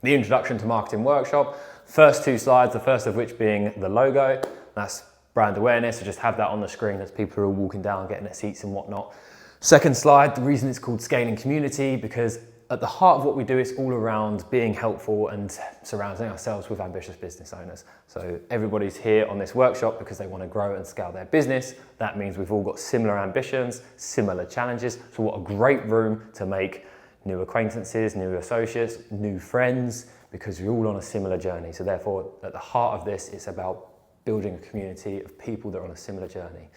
The Introduction to Marketing workshop. First 2 slides, the first of which being the logo. That's brand awareness, so just have that on the screen as people are all walking down, getting their seats and whatnot. Second slide, the reason it's called Scaling Community, because at the heart of what we do is all around being helpful and surrounding ourselves with ambitious business owners. So everybody's here on this workshop because they want to grow and scale their business. That means we've all got similar ambitions, similar challenges. So what a great room to make new acquaintances, new associates, new friends, because we're all on a similar journey. So therefore, at the heart of this, it's about building a community of people that are on a similar journey.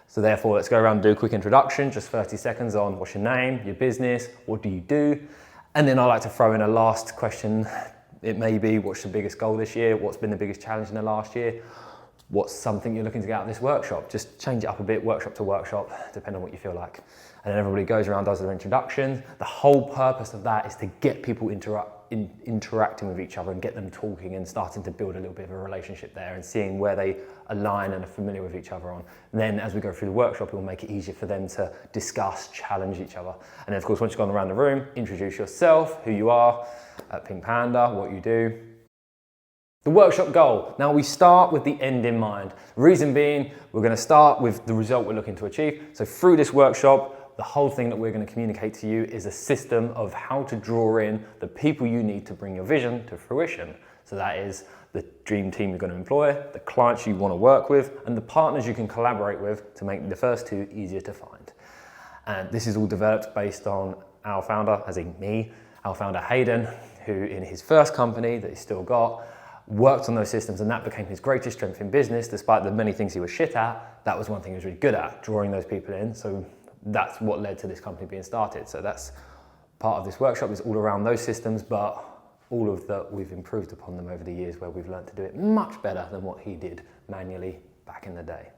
So therefore, let's go around and do a quick introduction, just 30 seconds on what's your name, your business, what do you do? And then I like to throw in a last question. It may be, what's your biggest goal this year? What's been the biggest challenge in the last year? What's something you're looking to get out of this workshop? Just change it up a bit, workshop to workshop, depending on what you feel like. And then everybody goes around, does their introduction. The whole purpose of that is to get people interacting with each other and get them talking and starting to build a little bit of a relationship there and seeing where they align and are familiar with each other on. And then as we go through the workshop, it will make it easier for them to discuss, challenge each other. And then of course, once you've gone around the room, introduce yourself, who you are at Pink Panda, what you do. The workshop goal. Now we start with the end in mind. Reason being, we're going to start with the result we're looking to achieve. So through this workshop, the whole thing that we're going to communicate to you is a system of how to draw in the people you need to bring your vision to fruition. So that is the dream team you're going to employ, the clients you want to work with, and the partners you can collaborate with to make the first 2 easier to find. And this is all developed based on our founder, as in me, our founder Hayden, who in his first company that he's still got, worked on those systems, and that became his greatest strength in business. Despite the many things he was shit at, that was one thing he was really good at, drawing those people in. So that's what led to this company being started. So that's part of this workshop, is all around those systems, but all of that we've improved upon them over the years, where we've learned to do it much better than what he did manually back in the day.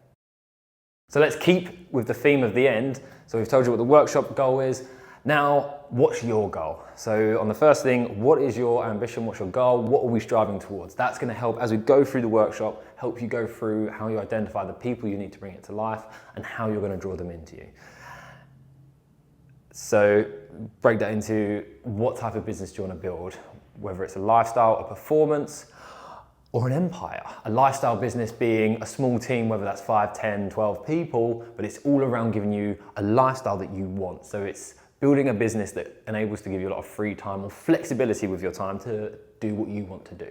So let's keep with the theme of the end. So we've told you what the workshop goal is. Now, what's your goal? So on the first thing, what is your ambition? What's your goal? What are we striving towards? That's going to help, as we go through the workshop, help you go through how you identify the people you need to bring it to life and how you're going to draw them into you. So break that into what type of business do you want to build, whether it's a lifestyle, a performance, or an empire. A lifestyle business being a small team, whether that's 5, 10, 12 people, but it's all around giving you a lifestyle that you want. So it's building a business that enables to give you a lot of free time or flexibility with your time to do what you want to do.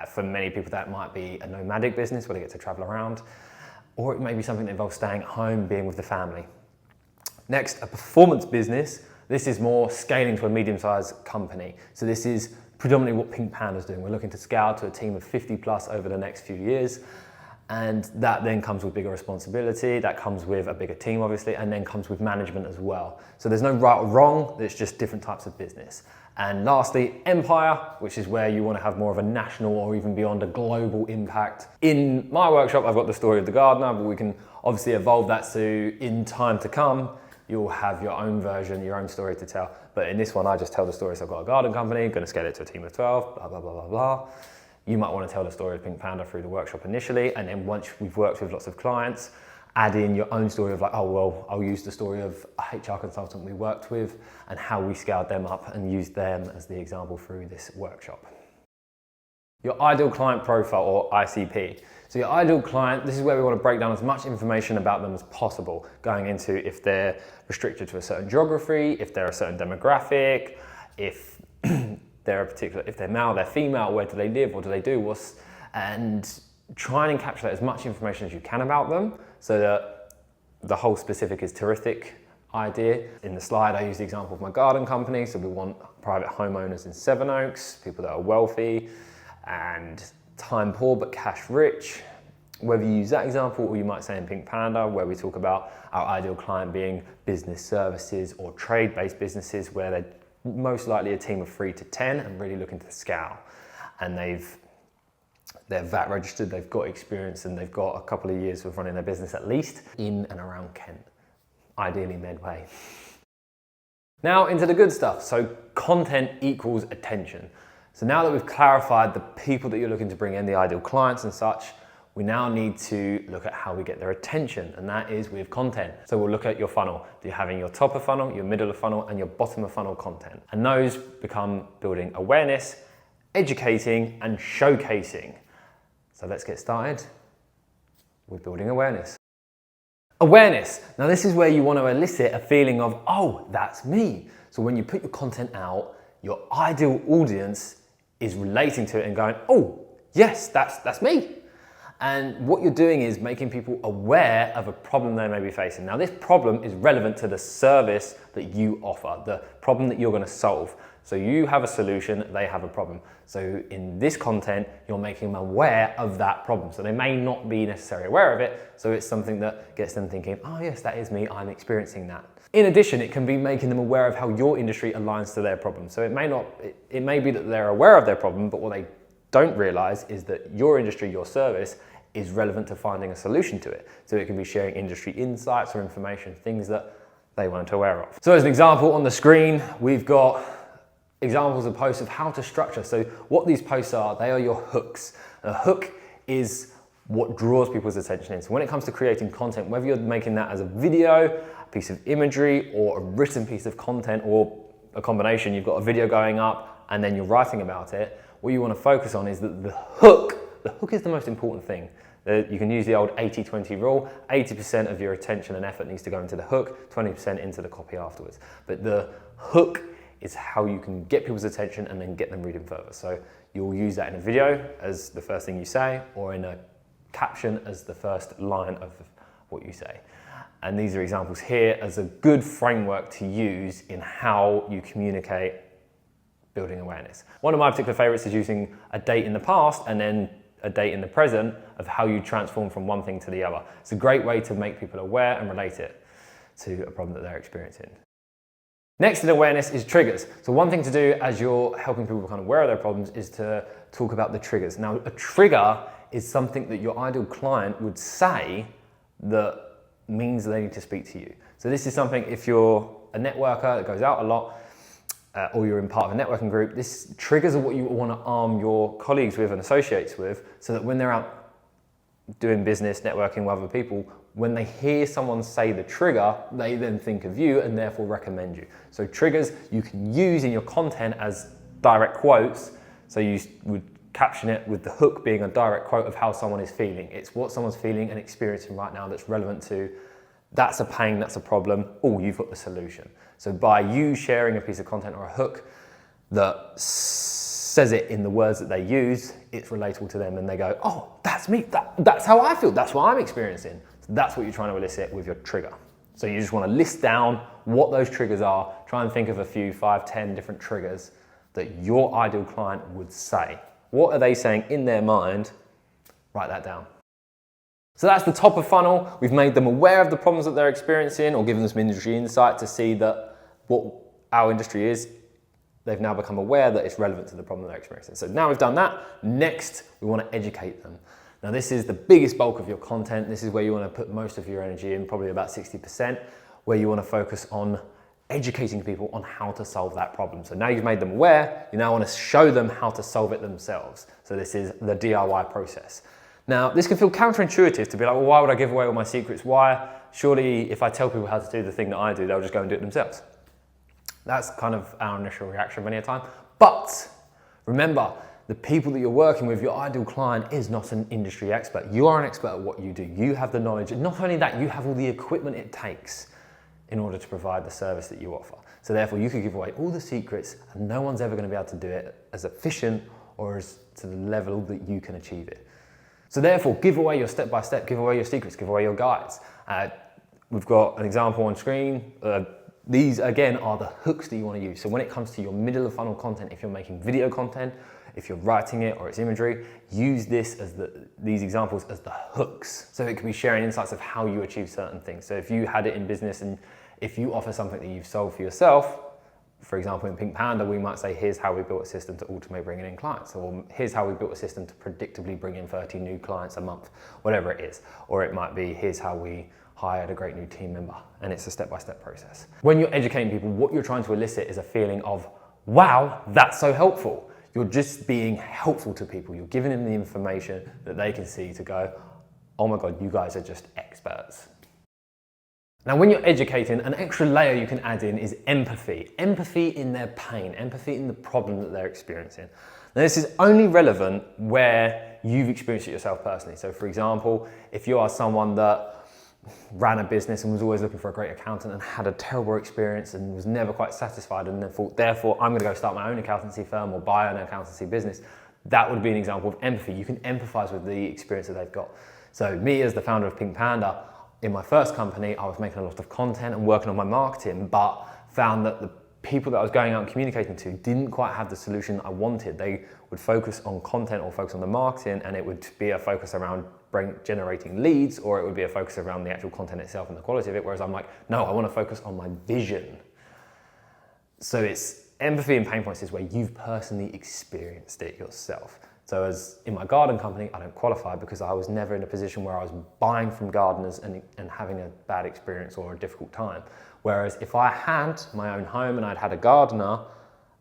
For many people, that might be a nomadic business where they get to travel around, or it may be something that involves staying at home, being with the family. Next, a performance business. This is more scaling to a medium-sized company. So this is predominantly what Pink Panda is doing. We're looking to scale to a team of 50 plus over the next few years. And that then comes with bigger responsibility. That comes with a bigger team, obviously, and then comes with management as well. So there's no right or wrong, there's just different types of business. And lastly, empire, which is where you want to have more of a national or even beyond a global impact. In my workshop, I've got the story of the gardener, but we can obviously evolve that to, in time to come, you'll have your own version, your own story to tell. But in this one, I just tell the story. So I've got a garden company, going to scale it to a team of 12, blah, blah, blah, blah, blah. You might want to tell the story of Pink Panda through the workshop initially. And then once we've worked with lots of clients, add in your own story of like, oh, well, I'll use the story of a HR consultant we worked with and how we scaled them up and used them as the example through this workshop. Your ideal client profile, or ICP. So your ideal client, this is where we want to break down as much information about them as possible, going into if they're restricted to a certain geography, if they're a certain demographic, if if they're male, they're female, where do they live, what do they do, and try and encapsulate as much information as you can about them so that the whole specific is terrific idea. In the slide, I use the example of my garden company. So we want private homeowners in Sevenoaks, people that are wealthy and time poor but cash rich. Whether you use that example or you might say in Pink Panda, where we talk about our ideal client being business services or trade-based businesses where they're most likely a team of 3 to 10 and really looking to scale. And they're VAT registered, they've got experience, and they've got a couple of years of running their business at least in and around Kent, ideally Medway. Now into the good stuff. So content equals attention. So now that we've clarified the people that you're looking to bring in, the ideal clients and such, we now need to look at how we get their attention, and that is with content. So we'll look at your funnel. You're having your top of funnel, your middle of funnel, and your bottom of funnel content. And those become building awareness, educating and showcasing. So let's get started with building awareness. Awareness. Now this is where you want to elicit a feeling of, oh, that's me. So when you put your content out, your ideal audience is relating to it and going, oh, yes, that's me. And what you're doing is making people aware of a problem they may be facing. Now this problem is relevant to the service that you offer, the problem that you're going to solve. So you have a solution, they have a problem. So in this content, you're making them aware of that problem. So they may not be necessarily aware of it. So it's something that gets them thinking, oh yes, that is me, I'm experiencing that. In addition, it can be making them aware of how your industry aligns to their problem. So it may be that they're aware of their problem, but what they don't realize is that your industry, your service, is relevant to finding a solution to it. So it can be sharing industry insights or information, things that they weren't aware of. So as an example on the screen, we've got examples of posts of how to structure. So what these posts are, they are your hooks. A hook is what draws people's attention in. So when it comes to creating content, whether you're making that as a video, a piece of imagery, or a written piece of content, or a combination, you've got a video going up and then you're writing about it, what you want to focus on is that the hook is the most important thing. You can use the old 80-20 rule. 80% of your attention and effort needs to go into the hook, 20% into the copy afterwards. But the hook is how you can get people's attention and then get them reading further. So you'll use that in a video as the first thing you say, or in a caption as the first line of what you say. And these are examples here as a good framework to use in how you communicate building awareness. One of my particular favorites is using a date in the past and then a date in the present of how you transform from one thing to the other. It's a great way to make people aware and relate it to a problem that they're experiencing. Next in awareness is triggers. So one thing to do as you're helping people become aware of their problems is to talk about the triggers. Now a trigger is something that your ideal client would say that means they need to speak to you. So this is something, if you're a networker that goes out a lot, or you're in part of a networking group, this triggers are what you want to arm your colleagues with and associates with, so that when they're out doing business, networking with other people, when they hear someone say the trigger, they then think of you and therefore recommend you. So triggers you can use in your content as direct quotes. So you would caption it with the hook being a direct quote of how someone is feeling. It's what someone's feeling and experiencing right now that's relevant to, that's a pain, that's a problem, oh, you've got the solution. So by you sharing a piece of content or a hook that says it in the words that they use, it's relatable to them and they go, oh, that's me, that's how I feel, that's what I'm experiencing. So that's what you're trying to elicit with your trigger. So you just want to list down what those triggers are, try and think of a few, 5, 10 different triggers that your ideal client would say. What are they saying in their mind? Write that down. So that's the top of funnel. We've made them aware of the problems that they're experiencing or given them some industry insight to see that what our industry is. They've now become aware that it's relevant to the problem they're experiencing. So now we've done that, next we want to educate them. Now this is the biggest bulk of your content. This is where you want to put most of your energy in, probably about 60%, where you want to focus on educating people on how to solve that problem. So now you've made them aware, you now want to show them how to solve it themselves. So this is the DIY process. Now, this can feel counterintuitive to be like, well, why would I give away all my secrets? Why? Surely if I tell people how to do the thing that I do, they'll just go and do it themselves. That's kind of our initial reaction many a time. But remember, the people that you're working with, your ideal client is not an industry expert. You are an expert at what you do. You have the knowledge. And not only that, you have all the equipment it takes in order to provide the service that you offer. So therefore, you could give away all the secrets and no one's ever going to be able to do it as efficient or as to the level that you can achieve it. So therefore, give away your step-by-step, give away your secrets, give away your guides. We've got an example on screen. These, again, are the hooks that you want to use. So when it comes to your middle of funnel content, if you're making video content, if you're writing it or it's imagery, use these examples as the hooks. So it can be sharing insights of how you achieve certain things. So if you had it in business and if you offer something that you've solved for yourself, for example, in Pink Panda, we might say, here's how we built a system to automate bringing in clients, or here's how we built a system to predictably bring in 30 new clients a month, whatever it is. Or it might be, here's how we hired a great new team member, and it's a step-by-step process. When you're educating people, what you're trying to elicit is a feeling of, wow, that's so helpful. You're just being helpful to people. You're giving them the information that they can see to go, oh my God, you guys are just experts. Now, when you're educating, an extra layer you can add in is empathy. Empathy in their pain, empathy in the problem that they're experiencing. Now, this is only relevant where you've experienced it yourself personally. So for example, if you are someone that ran a business and was always looking for a great accountant and had a terrible experience and was never quite satisfied and then thought, therefore, I'm gonna go start my own accountancy firm or buy an accountancy business, that would be an example of empathy. You can empathize with the experience that they've got. So me as the founder of Pink Panda, in my first company, I was making a lot of content and working on my marketing, but found that the people that I was going out and communicating to didn't quite have the solution that I wanted. They would focus on content or focus on the marketing, and it would be a focus around generating leads, or it would be a focus around the actual content itself and the quality of it, whereas I'm like, no, I want to focus on my vision. So it's empathy and pain points is where you've personally experienced it yourself. So as in my garden company, I don't qualify because I was never in a position where I was buying from gardeners and having a bad experience or a difficult time. Whereas if I had my own home and I'd had a gardener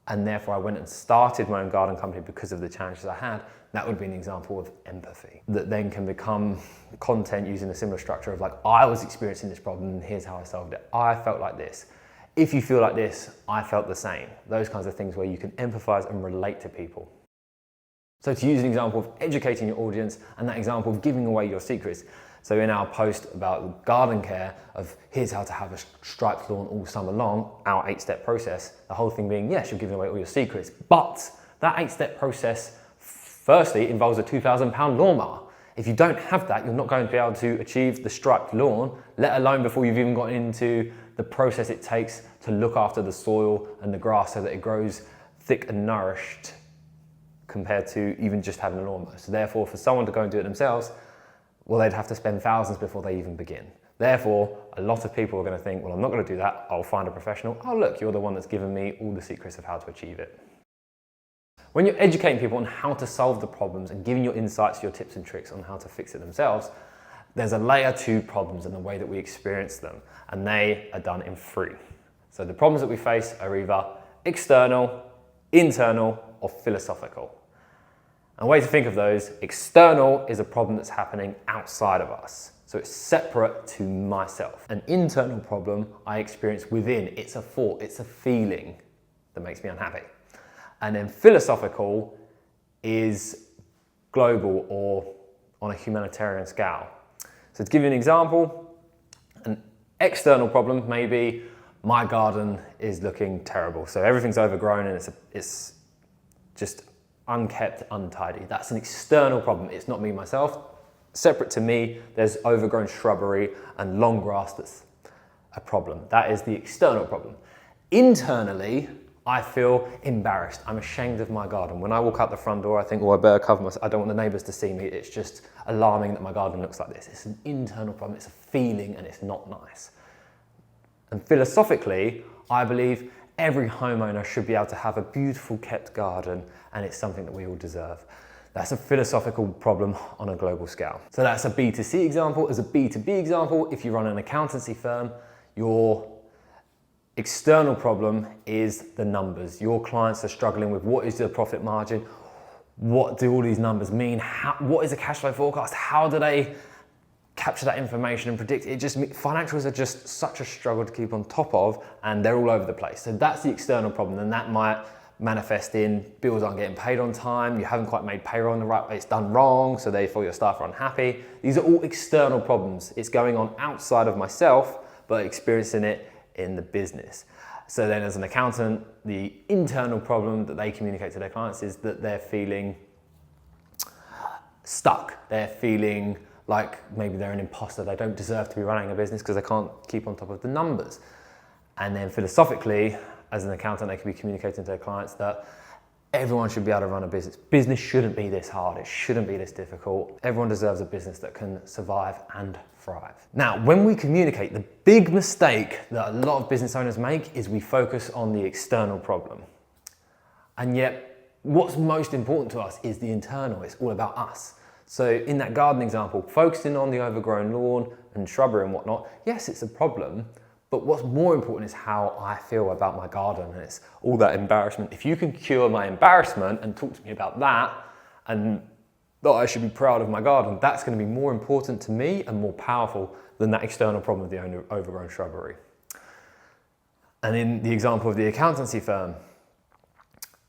and therefore I went and started my own garden company because of the challenges I had, that would be an example of empathy that then can become content using a similar structure of like, I was experiencing this problem and here's how I solved it. I felt like this. If you feel like this, I felt the same. Those kinds of things where you can empathize and relate to people. So to use an example of educating your audience and that example of giving away your secrets. So in our post about garden care of here's how to have a striped lawn all summer long, our 8-step process, the whole thing being, yes, you're giving away all your secrets, but that 8-step process firstly involves a £2,000 lawnmower. If you don't have that, you're not going to be able to achieve the striped lawn, let alone before you've even gotten into the process it takes to look after the soil and the grass so that it grows thick and nourished compared to even just having a lawnmower. So therefore, for someone to go and do it themselves, well, they'd have to spend thousands before they even begin. Therefore, a lot of people are going to think, well, I'm not going to do that. I'll find a professional. Oh, look, you're the one that's given me all the secrets of how to achieve it. When you're educating people on how to solve the problems and giving your insights, your tips and tricks on how to fix it themselves, there's a layer to problems and the way that we experience them, and they are done in 3. So the problems that we face are either external, internal, or philosophical. A way to think of those, external is a problem that's happening outside of us. So it's separate to myself. An internal problem I experience within, it's a thought, it's a feeling that makes me unhappy. And then philosophical is global or on a humanitarian scale. So to give you an example, an external problem may be my garden is looking terrible. So everything's overgrown and it's just unkept, untidy. That's an external problem. It's not me myself. Separate to me, there's overgrown shrubbery and long grass that's a problem. That is the external problem. Internally, I feel embarrassed. I'm ashamed of my garden. When I walk out the front door, I think, oh, I better cover myself. I don't want the neighbours to see me. It's just alarming that my garden looks like this. It's an internal problem. It's a feeling and it's not nice. And philosophically, I believe every homeowner should be able to have a beautiful kept garden, and it's something that we all deserve. That's a philosophical problem on a global scale. So that's a B2C example. As a B2B example, if you run an accountancy firm, your external problem is the numbers. Your clients are struggling with what is the profit margin, what do all these numbers mean, what is a cash flow forecast, how do they capture that information and predict it. Financials are just such a struggle to keep on top of, and they're all over the place. So that's the external problem, and that might manifest in bills aren't getting paid on time, you haven't quite made payroll in the right way, it's done wrong, so therefore your staff are unhappy. These are all external problems. It's going on outside of myself, but experiencing it in the business. So then as an accountant, the internal problem that they communicate to their clients is that they're feeling stuck. They're feeling like maybe they're an imposter, they don't deserve to be running a business because they can't keep on top of the numbers. And then philosophically, as an accountant, they can be communicating to their clients that everyone should be able to run a business. Business shouldn't be this hard, it shouldn't be this difficult. Everyone deserves a business that can survive and thrive. Now, when we communicate, the big mistake that a lot of business owners make is we focus on the external problem. And yet, what's most important to us is the internal, it's all about us. So in that garden example, focusing on the overgrown lawn and shrubbery and whatnot, yes, it's a problem, but what's more important is how I feel about my garden, and it's all that embarrassment. If you can cure my embarrassment and talk to me about that and that I should be proud of my garden. That's going to be more important to me and more powerful than that external problem of the overgrown shrubbery. And in the example of the accountancy firm,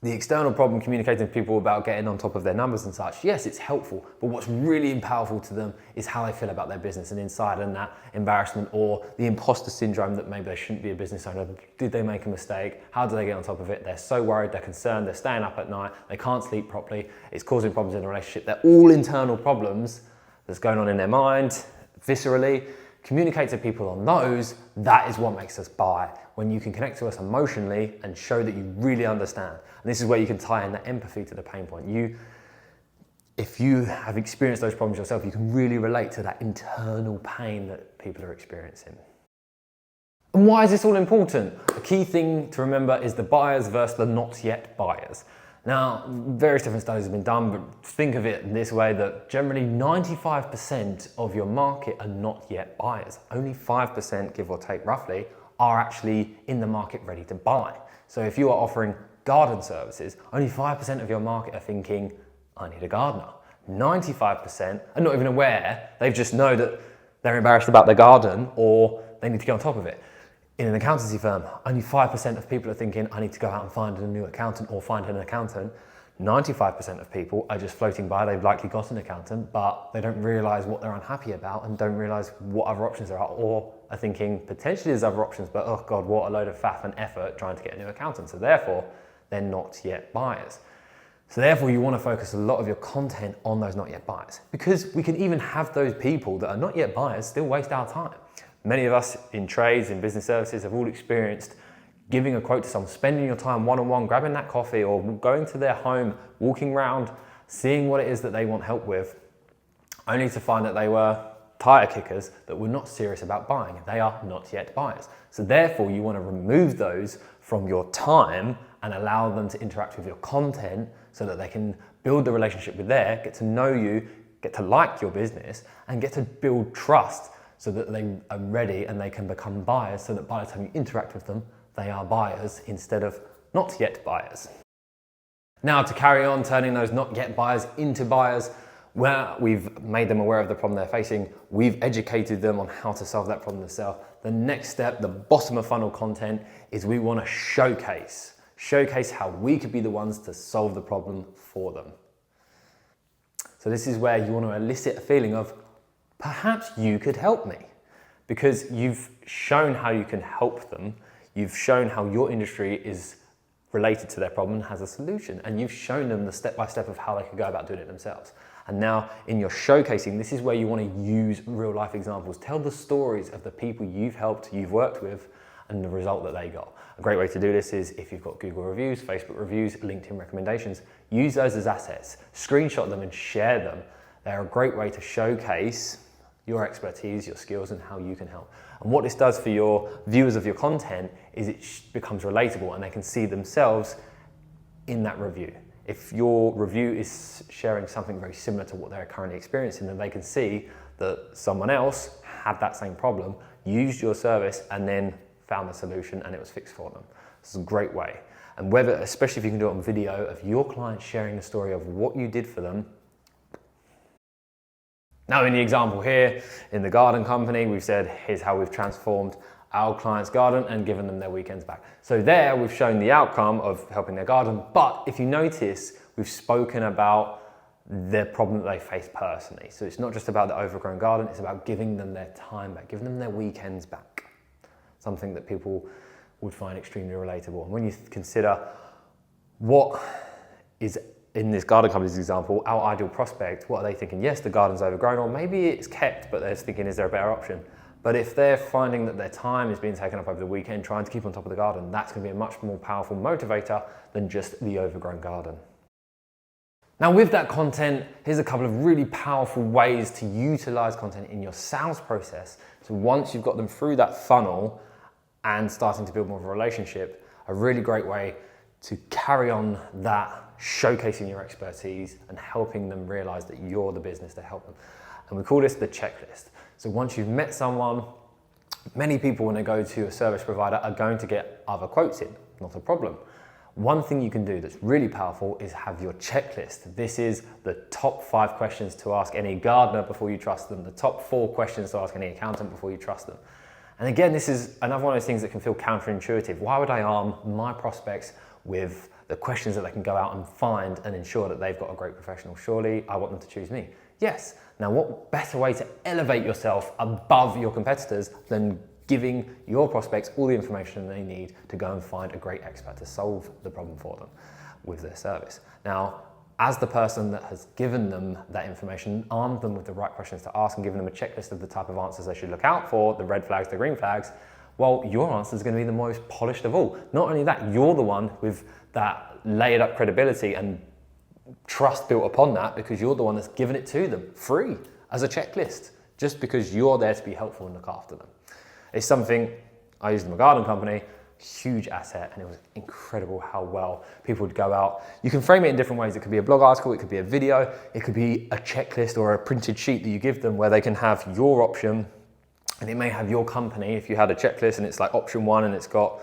the external problem, communicating to people about getting on top of their numbers and such, yes, it's helpful, but what's really powerful to them is how they feel about their business and inside, and that embarrassment or the imposter syndrome that maybe they shouldn't be a business owner. Did they make a mistake? How do they get on top of it? They're so worried, they're concerned, they're staying up at night, they can't sleep properly, it's causing problems in the relationship. They're all internal problems that's going on in their mind, viscerally. Communicate to people on those, that is what makes us buy. When you can connect to us emotionally and show that you really understand. And this is where you can tie in that empathy to the pain point. If you have experienced those problems yourself, you can really relate to that internal pain that people are experiencing. And why is this all important? A key thing to remember is the buyers versus the not yet buyers. Now, various different studies have been done, but think of it in this way, that generally 95% of your market are not yet buyers. Only 5%, give or take roughly, are actually in the market ready to buy. So if you are offering garden services, only 5% of your market are thinking, I need a gardener. 95% are not even aware, they just know that they're embarrassed about their garden or they need to get on top of it. In an accountancy firm, only 5% of people are thinking, I need to go out and find a new accountant or find an accountant. 95% of people are just floating by, they've likely got an accountant, but they don't realise what they're unhappy about and don't realise what other options there are, or are thinking potentially there's other options, but oh God, what a load of faff and effort trying to get a new accountant. So therefore, they're not yet buyers. So therefore, you want to focus a lot of your content on those not yet buyers, because we can even have those people that are not yet buyers still waste our time. Many of us in trades, in business services, have all experienced giving a quote to someone, spending your time one-on-one, grabbing that coffee or going to their home, walking around, seeing what it is that they want help with, only to find that they were tire kickers that were not serious about buying. They are not yet buyers. So therefore, you want to remove those from your time and allow them to interact with your content so that they can build the relationship with there, get to know you, get to like your business, and get to build trust so that they are ready and they can become buyers, so that by the time you interact with them, they are buyers instead of not yet buyers. Now, to carry on turning those not yet buyers into buyers, where we've made them aware of the problem they're facing, we've educated them on how to solve that problem themselves. The next step, the bottom of funnel content, is we want to showcase how we could be the ones to solve the problem for them. So this is where you want to elicit a feeling of, perhaps you could help me, because you've shown how you can help them. You've shown how your industry is related to their problem and has a solution, and you've shown them the step-by-step of how they could go about doing it themselves. And now in your showcasing, this is where you want to use real life examples. Tell the stories of the people you've helped, you've worked with, and the result that they got. A great way to do this is if you've got Google reviews, Facebook reviews, LinkedIn recommendations, use those as assets, screenshot them and share them. They're a great way to showcase your expertise, your skills, and how you can help. And what this does for your viewers of your content is it becomes relatable and they can see themselves in that review. If your review is sharing something very similar to what they're currently experiencing, then they can see that someone else had that same problem, used your service, and then found the solution and it was fixed for them. This is a great way. And whether, especially if you can do it on video, of your client sharing the story of what you did for them. Now in the example here, in the garden company, we've said, here's how we've transformed our client's garden and given them their weekends back. So there we've shown the outcome of helping their garden, but if you notice, we've spoken about the problem that they face personally. So it's not just about the overgrown garden, it's about giving them their time back, giving them their weekends back. Something that people would find extremely relatable. And when you consider what is in this garden company's example, our ideal prospect, what are they thinking? Yes, the garden's overgrown, or maybe it's kept, but they're thinking, is there a better option? But if they're finding that their time is being taken up over the weekend trying to keep on top of the garden, that's going to be a much more powerful motivator than just the overgrown garden. Now with that content, here's a couple of really powerful ways to utilize content in your sales process. So once you've got them through that funnel and starting to build more of a relationship, a really great way to carry on that showcasing your expertise and helping them realize that you're the business to help them. And we call this the checklist. So once you've met someone, many people when they go to a service provider are going to get other quotes in, not a problem. One thing you can do that's really powerful is have your checklist. This is the top 5 questions to ask any gardener before you trust them, the top 4 questions to ask any accountant before you trust them. And again, this is another one of those things that can feel counterintuitive. Why would I arm my prospects with the questions that they can go out and find and ensure that they've got a great professional? Surely I want them to choose me. Yes. Now, what better way to elevate yourself above your competitors than giving your prospects all the information they need to go and find a great expert to solve the problem for them with their service? Now, as the person that has given them that information, armed them with the right questions to ask and given them a checklist of the type of answers they should look out for, the red flags, the green flags, well, your answer is going to be the most polished of all. Not only that, you're the one with that layered up credibility and trust built upon that because you're the one that's given it to them free as a checklist, just because you're there to be helpful and look after them. It's something I used in my garden company, huge asset, and it was incredible how well people would go out. You can frame it in different ways. It could be a blog article, it could be a video, it could be a checklist or a printed sheet that you give them where they can have your option, and it may have your company. If you had a checklist and it's like option 1 and it's got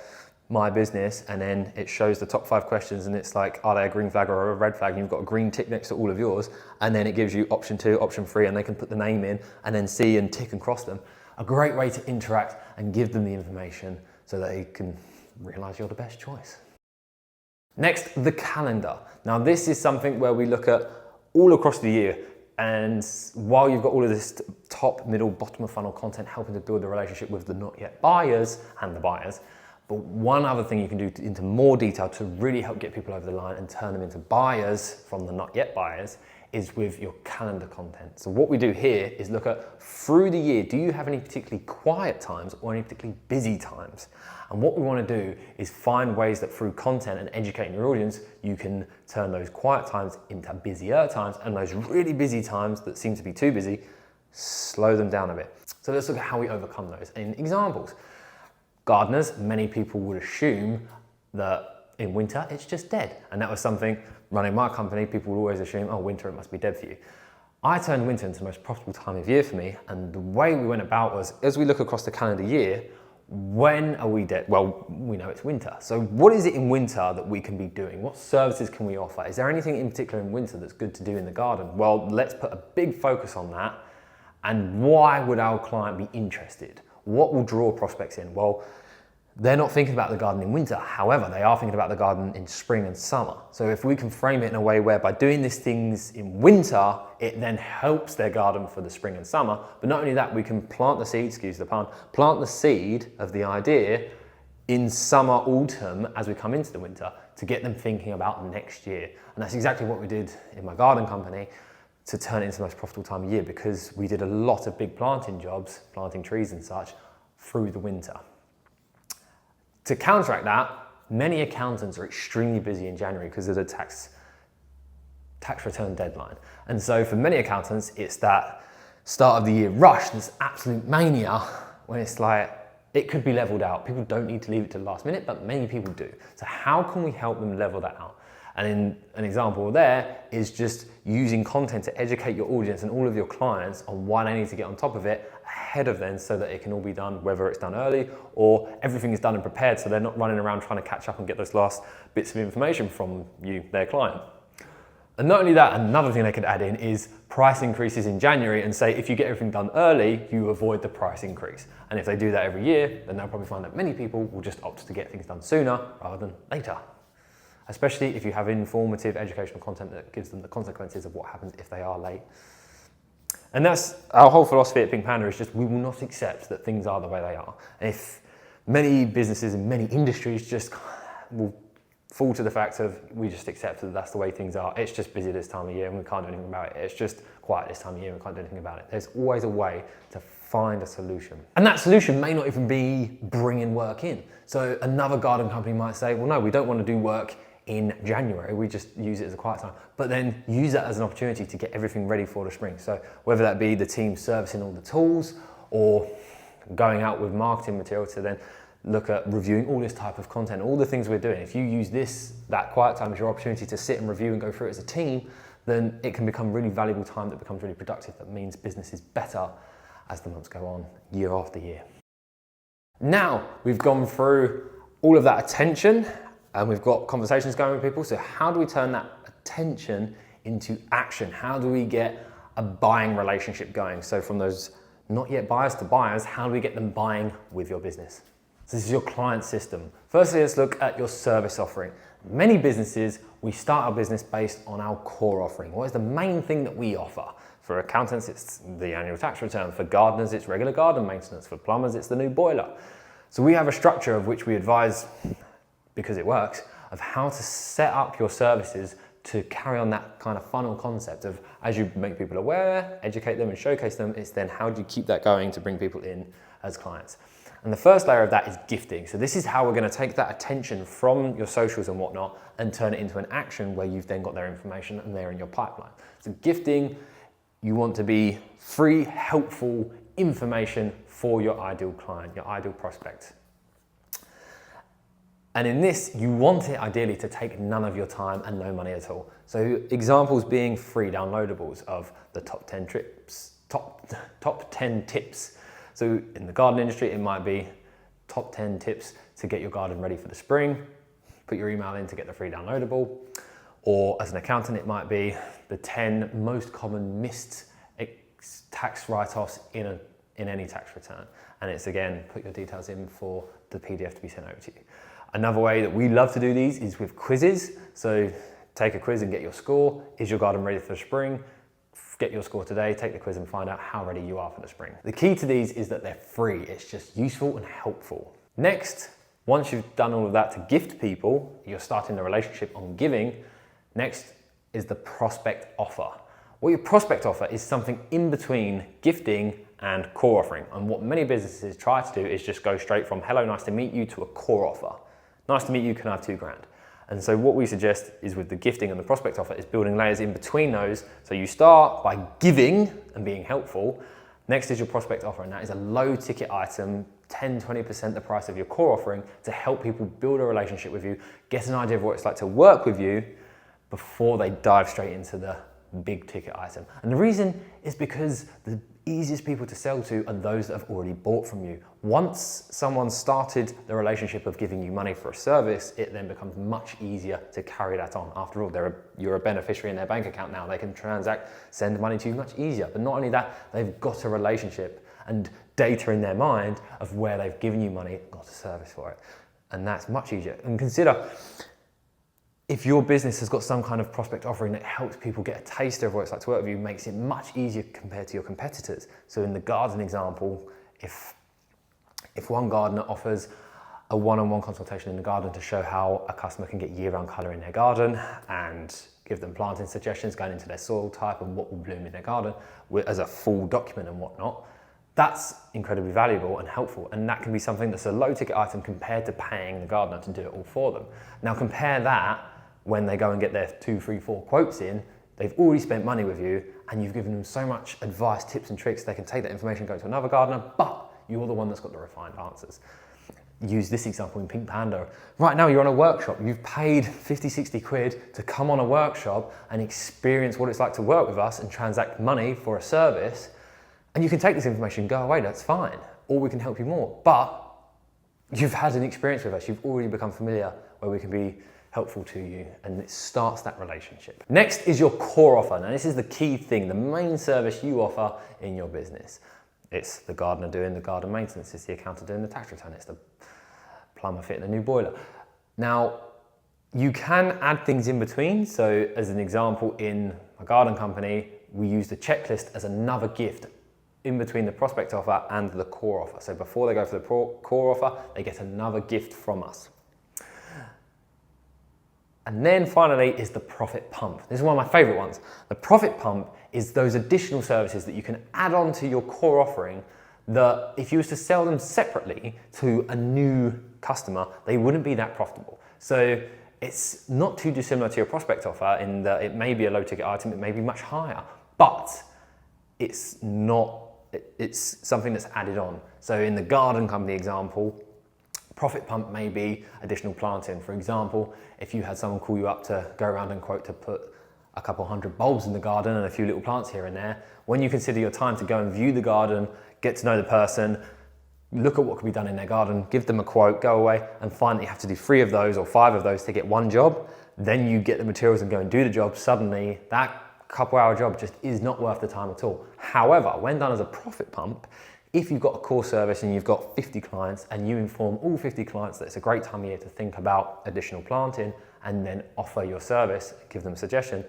my business, and then it shows the top 5 questions and it's like, are they a green flag or a red flag? And you've got a green tick next to all of yours, and then it gives you option 2, option 3, and they can put the name in and then see and tick and cross them. A great way to interact and give them the information so that they can realize you're the best choice. Next, the calendar. Now, this is something where we look at all across the year, and while you've got all of this top, middle, bottom of funnel content helping to build the relationship with the not yet buyers and the buyers, but one other thing you can do into more detail to really help get people over the line and turn them into buyers from the not yet buyers is with your calendar content. So what we do here is look at through the year, do you have any particularly quiet times or any particularly busy times? And what we want to do is find ways that through content and educating your audience, you can turn those quiet times into busier times, and those really busy times that seem to be too busy, slow them down a bit. So let's look at how we overcome those in examples. Gardeners, many people would assume that in winter it's just dead. And that was something, running my company, people would always assume, oh, winter, it must be dead for you. I turned winter into the most profitable time of year for me, and the way we went about was, as we look across the calendar year, when are we dead? Well, we know it's winter. So what is it in winter that we can be doing? What services can we offer? Is there anything in particular in winter that's good to do in the garden? Well, let's put a big focus on that. And why would our client be interested? What will draw prospects in? Well, they're not thinking about the garden in winter. However, they are thinking about the garden in spring and summer. So if we can frame it in a way where by doing these things in winter, it then helps their garden for the spring and summer. But not only that, we can plant the seed, excuse the pun, plant the seed of the idea in summer, autumn, as we come into the winter, to get them thinking about next year. And that's exactly what we did in my garden company to turn it into the most profitable time of year, because we did a lot of big planting jobs, planting trees and such, through the winter. To counteract that, many accountants are extremely busy in January because of the tax return deadline. And so for many accountants, it's that start of the year rush, this absolute mania, when it's like, it could be leveled out. People don't need to leave it to the last minute, but many people do. So how can we help them level that out? And in an example there is just using content to educate your audience and all of your clients on why they need to get on top of it ahead of them, so that it can all be done, whether it's done early or everything is done and prepared, so they're not running around trying to catch up and get those last bits of information from you, their client. And not only that, another thing they could add in is price increases in January, and say if you get everything done early, you avoid the price increase. And if they do that every year, then they'll probably find that many people will just opt to get things done sooner rather than later. Especially if you have informative educational content that gives them the consequences of what happens if they are late. And that's our whole philosophy at Pink Panda, is just we will not accept that things are the way they are. And if many businesses in many industries just will fall to the fact of, we just accept that that's the way things are. It's just busy this time of year and we can't do anything about it. It's just quiet this time of year and we can't do anything about it. There's always a way to find a solution. And that solution may not even be bringing work in. So another garden company might say, well, no, we don't want to do work in January, we just use it as a quiet time, but then use that as an opportunity to get everything ready for the spring. So whether that be the team servicing all the tools or going out with marketing material to then look at reviewing all this type of content, all the things we're doing. If you use that quiet time as your opportunity to sit and review and go through it as a team, then it can become really valuable time that becomes really productive. That means business is better as the months go on, year after year. Now we've gone through all of that attention and we've got conversations going with people. So how do we turn that attention into action? How do we get a buying relationship going? So from those not yet buyers to buyers, how do we get them buying with your business? So this is your client system. Firstly, let's look at your service offering. Many businesses, we start our business based on our core offering. What is the main thing that we offer? For accountants, it's the annual tax return. For gardeners, it's regular garden maintenance. For plumbers, it's the new boiler. So we have a structure of which we advise, because it works, of how to set up your services to carry on that kind of funnel concept of, as you make people aware, educate them and showcase them, it's then how do you keep that going to bring people in as clients. And the first layer of that is gifting. So this is how we're going to take that attention from your socials and whatnot and turn it into an action where you've then got their information and they're in your pipeline. So gifting, you want to be free, helpful information for your ideal client, your ideal prospect. And in this, you want it ideally to take none of your time and no money at all. So examples being free downloadables of the top 10 tips, top 10 tips. So in the garden industry, it might be top 10 tips to get your garden ready for the spring. Put your email in to get the free downloadable. Or as an accountant, it might be the 10 most common missed tax write-offs in any tax return. And it's again, put your details in for the PDF to be sent over to you. Another way that we love to do these is with quizzes. So take a quiz and get your score. Is your garden ready for spring? Get your score today, take the quiz and find out how ready you are for the spring. The key to these is that they're free. It's just useful and helpful. Next, once you've done all of that to gift people, you're starting the relationship on giving. Next is the prospect offer. What your prospect offer is something in between gifting and core offering. And what many businesses try to do is just go straight from hello, nice to meet you to a core offer. Nice to meet you, can I have $2,000? And so what we suggest is with the gifting and the prospect offer is building layers in between those. So you start by giving and being helpful. Next is your prospect offer, and that is a low ticket item, 10, 20% the price of your core offering to help people build a relationship with you, get an idea of what it's like to work with you before they dive straight into the big ticket item. And the reason is because the easiest people to sell to are those that have already bought from you. Once someone started the relationship of giving you money for a service, it then becomes much easier to carry that on. After all, you're a beneficiary in their bank account now. They can transact, send money to you much easier. But not only that, they've got a relationship and data in their mind of where they've given you money, got a service for it. And that's much easier. And consider, if your business has got some kind of prospect offering that helps people get a taster of what it's like to work with you, makes it much easier compared to your competitors. So in the garden example, if one gardener offers a one-on-one consultation in the garden to show how a customer can get year-round colour in their garden and give them planting suggestions going into their soil type and what will bloom in their garden as a full document and whatnot, that's incredibly valuable and helpful. And that can be something that's a low ticket item compared to paying the gardener to do it all for them. Now compare that when they go and get their 2, 3, 4 quotes in, they've already spent money with you and you've given them so much advice, tips and tricks, they can take that information and go to another gardener, but you're the one that's got the refined answers. Use this example in Pink Panda. Right now you're on a workshop, you've paid 50, 60 quid to come on a workshop and experience what it's like to work with us and transact money for a service, and you can take this information and go away, that's fine, or we can help you more. But you've had an experience with us, you've already become familiar where we can be helpful to you, and it starts that relationship. Next is your core offer. Now this is the key thing, the main service you offer in your business. It's the gardener doing the garden maintenance, it's the accountant doing the tax return, it's the plumber fitting the new boiler. Now, you can add things in between. So as an example, in a garden company, we use the checklist as another gift in between the prospect offer and the core offer. So before they go for the core offer, they get another gift from us. And then finally is the profit pump. This is one of my favorite ones. The profit pump is those additional services that you can add on to your core offering that if you was to sell them separately to a new customer, they wouldn't be that profitable. So it's not too dissimilar to your prospect offer in that it may be a low ticket item, it may be much higher, but it's something that's added on. So in the garden company example, profit pump may be additional planting. For example, if you had someone call you up to go around and quote to put a couple hundred bulbs in the garden and a few little plants here and there, when you consider your time to go and view the garden, get to know the person, look at what can be done in their garden, give them a quote, go away and find that you have to do 3 of those or 5 of those to get one job. Then you get the materials and go and do the job. Suddenly that couple-hour job just is not worth the time at all. However, when done as a profit pump, if you've got a core service and you've got 50 clients and you inform all 50 clients that it's a great time of year to think about additional planting and then offer your service, give them a suggestion,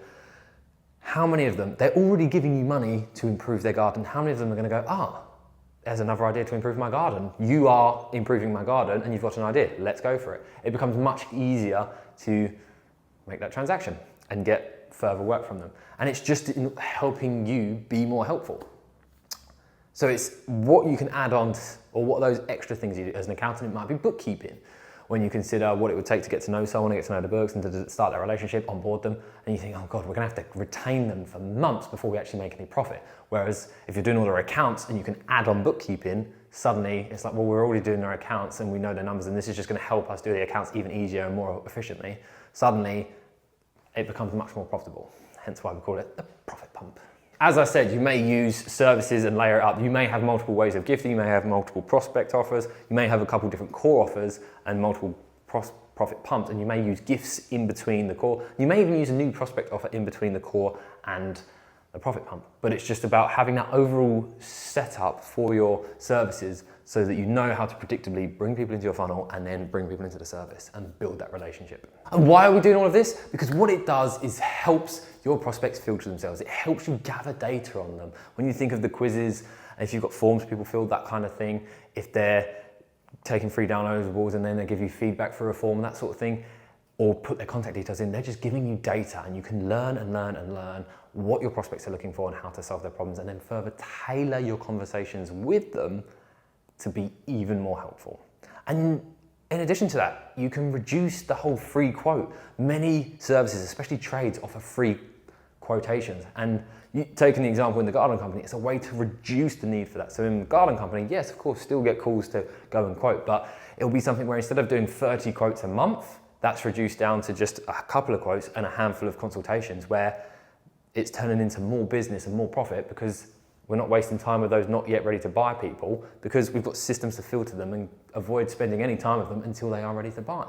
how many of them, they're already giving you money to improve their garden, how many of them are going to go, there's another idea to improve my garden. You are improving my garden and you've got an idea, let's go for it. It becomes much easier to make that transaction and get further work from them. And it's just helping you be more helpful. So it's what you can add on, or what those extra things you do. As an accountant, it might be bookkeeping. When you consider what it would take to get to know someone, to get to know the books, and to start that relationship, onboard them, and you think, oh God, we're gonna have to retain them for months before we actually make any profit. Whereas if you're doing all their accounts and you can add on bookkeeping, suddenly it's like, well, we're already doing their accounts and we know their numbers, and this is just gonna help us do the accounts even easier and more efficiently. Suddenly, it becomes much more profitable. Hence why we call it the profit pump. As I said, you may use services and layer it up. You may have multiple ways of gifting, you may have multiple prospect offers, you may have a couple different core offers and multiple profit pumps, and you may use gifts in between the core. You may even use a new prospect offer in between the core and the profit pump. But it's just about having that overall setup for your services so that you know how to predictably bring people into your funnel and then bring people into the service and build that relationship. And why are we doing all of this? Because what it does is helps your prospects filter themselves. It helps you gather data on them. When you think of the quizzes, if you've got forms people fill, that kind of thing, if they're taking free downloadables and then they give you feedback for a form, that sort of thing, or put their contact details in, they're just giving you data, and you can learn and learn and learn what your prospects are looking for and how to solve their problems, and then further tailor your conversations with them to be even more helpful. And in addition to that, you can reduce the whole free quote. Many services, especially trades, offer free quotations. And taking the example in the garden company, it's a way to reduce the need for that. So in the garden company, yes, of course, still get calls to go and quote, but it'll be something where instead of doing 30 quotes a month, that's reduced down to just a couple of quotes and a handful of consultations, where it's turning into more business and more profit because we're not wasting time with those not yet ready to buy people, because we've got systems to filter them and avoid spending any time with them until they are ready to buy.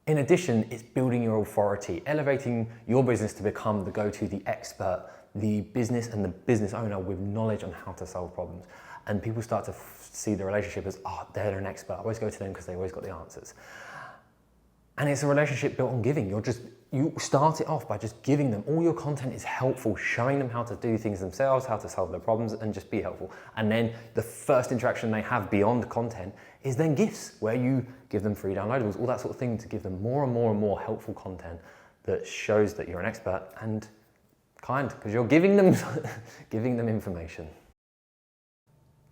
In addition, it's building your authority, elevating your business to become the go-to, the expert, the business and the business owner with knowledge on how to solve problems. And people start to see the relationship as, they're an expert. I always go to them because they always got the answers. And it's a relationship built on giving. You start it off by just giving them. All your content is helpful, showing them how to do things themselves, how to solve their problems, and just be helpful. And then the first interaction they have beyond content is then gifts, where you give them free downloadables, all that sort of thing, to give them more and more and more helpful content that shows that you're an expert and kind, because you're giving them, giving them information.